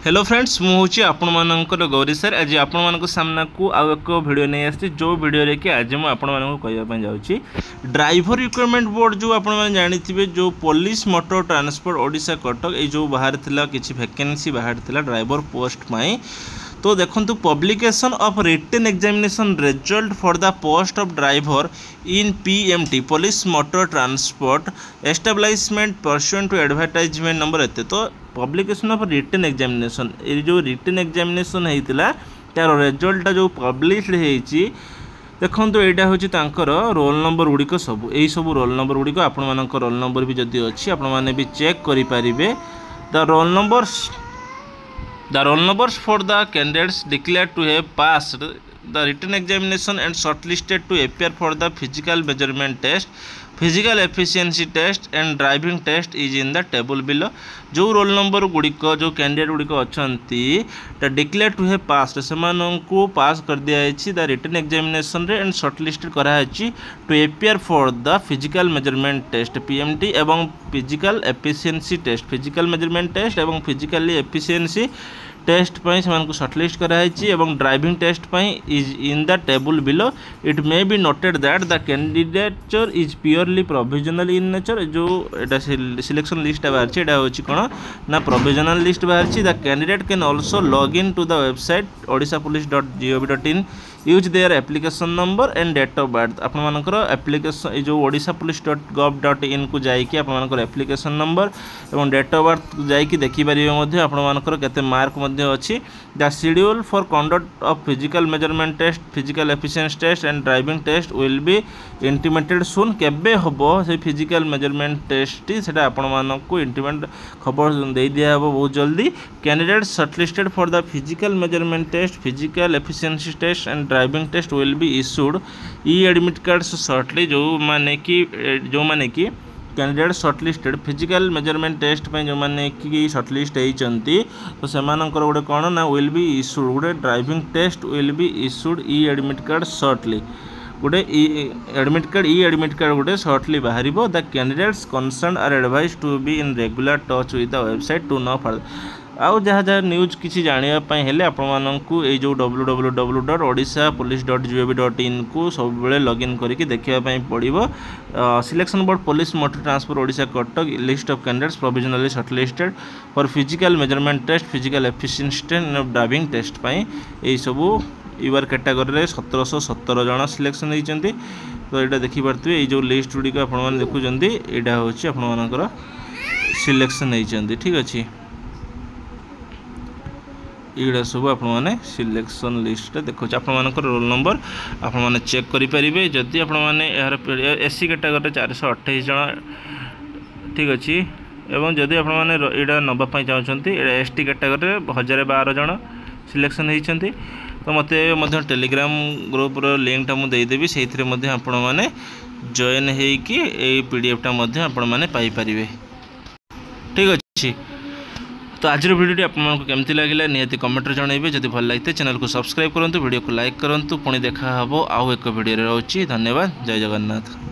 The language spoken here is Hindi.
हेलो फ्रेंड्स मुझे आपण गौरी सर आज आपण सामना को आउ एक वीडियो नहीं आसी जो वीडियो कि आज मुझे कहवाई जाऊँगी ड्राइवर रिक्वायरमेंट बोर्ड जो आप जानी जो police motor transport Odisha Cuttack ये जो बाहर किसी वैकेंसी बाहर ड्राइवर पोस्ट में तो देखो publication of written examination result for the post of driver in PMT police motor transport establishment pursuant to advertisement number एत तो पब्लिकेशन ऑफ रिटन एग्जामिनेशन ये जो रिटन एग्जामिनेशन होता तार रिजल्ट जो पब्लिश होती देखो यहाँ हूँ रोल नंबर गुड़िक सब यही सब रोल नंबर गुड़िक आपण रोल नंबर भी जदि अच्छी आपण मैंने भी चेक करें the roll numbers for the candidates declared to have passed the written examination and shortlisted to appear for the physical measurement test, physical efficiency test and driving test is in the table below. जो रोल नंबर गुड़िक जो कैंडिडेट गुड़िक अच्छा डिक्लेयर टू हैव पास से पास कर दिखाई the written examination are and shortlisted कराई to appear for the physical measurement test PMT एवं physical efficiency test physical measurement test एवं फिजिकली एफिशिएंसी टेस्ट से शॉर्टलिस्ट कराई एवं driving test is in the table below it may be noted that the candidature is purely provisional in nature जो एटा सिलेक्शन लिस्ट बाहर हूँ कौन ना प्रोविजनल लिस्ट बाहर the candidate can also log in to the website odishapolice.gov.in use their application number and date of birth आपर एप्लिकेशन जो odishapolice.gov.in को जाकि आपर एप्लिकेशन नंबर और डेट ऑफ बर्थ जाकि देखिपारे आपर केते मार्क अच्छी the schedule for conduct of physical measurement test physical efficiency test and driving test will be intimated soon केबे हम से फिजिकल मेजरमेंट टेस्ट से आपण को इंटीमेट खबर दे दिया बहुत जल्दी candidate shortlisted for the physical measurement test physical efficiency test and driving test will be issued e admit card shortly जो माने कि candidate shortlisted physical measurement test जो मैंने कि शॉर्टलिस्ट होती तो से गोटे कौन ना विल बी इश्यूड गोटे driving test will be issued e admit card shortly गोटे एडमिट कार्ड गोटे शॉर्टली बाहर the candidates concern are advise to be in regular touch with the website to know further आउ जहाँ जहाँ न्यूज किसी जानापी हेले आपको ये जो www.odishapolice.gov.in को सब लॉगिन करके देखापी पड़ो selection board police motor transport Odisha Cuttack list of candidates provisionally shortlisted for physical measurement test physical efficiency test and driving test यही सब यूआर कैटेगरी 1717 जन सिलेक्शन होती तो यहाँ देखिपे ये जो लिस्ट गुड़िक आप देखुं यहाँ हूँ आपर सिलेक्शन होती ठीक अच्छे ये सब आपने सिलेक्शन लिस्ट देखो आप रोल नंबर आपने चेक करेंगे जदि आपने यार एससी कैटेगरी 428 जन ठीक अच्छे एवं जदि आपने यहाँ नापी चाहते एसटी कैटेगरी 1012 जन सिलेक्शन होती तो मत टेलीग्राम ग्रुप लिंकटा मुझे देदेवी से आपने जॉइन होकि पीडीएफटा आपने ठीक अच्छे तो आज वीडियो आपको केमती लगे निहाती कमेंट जनइबे जब भल लगे चैनल को सब्सक्राइब करूँ वीडियो को लाइक करूँ पुणी देखा आउ एक वीडियो रोचे धन्यवाद जय जगन्नाथ।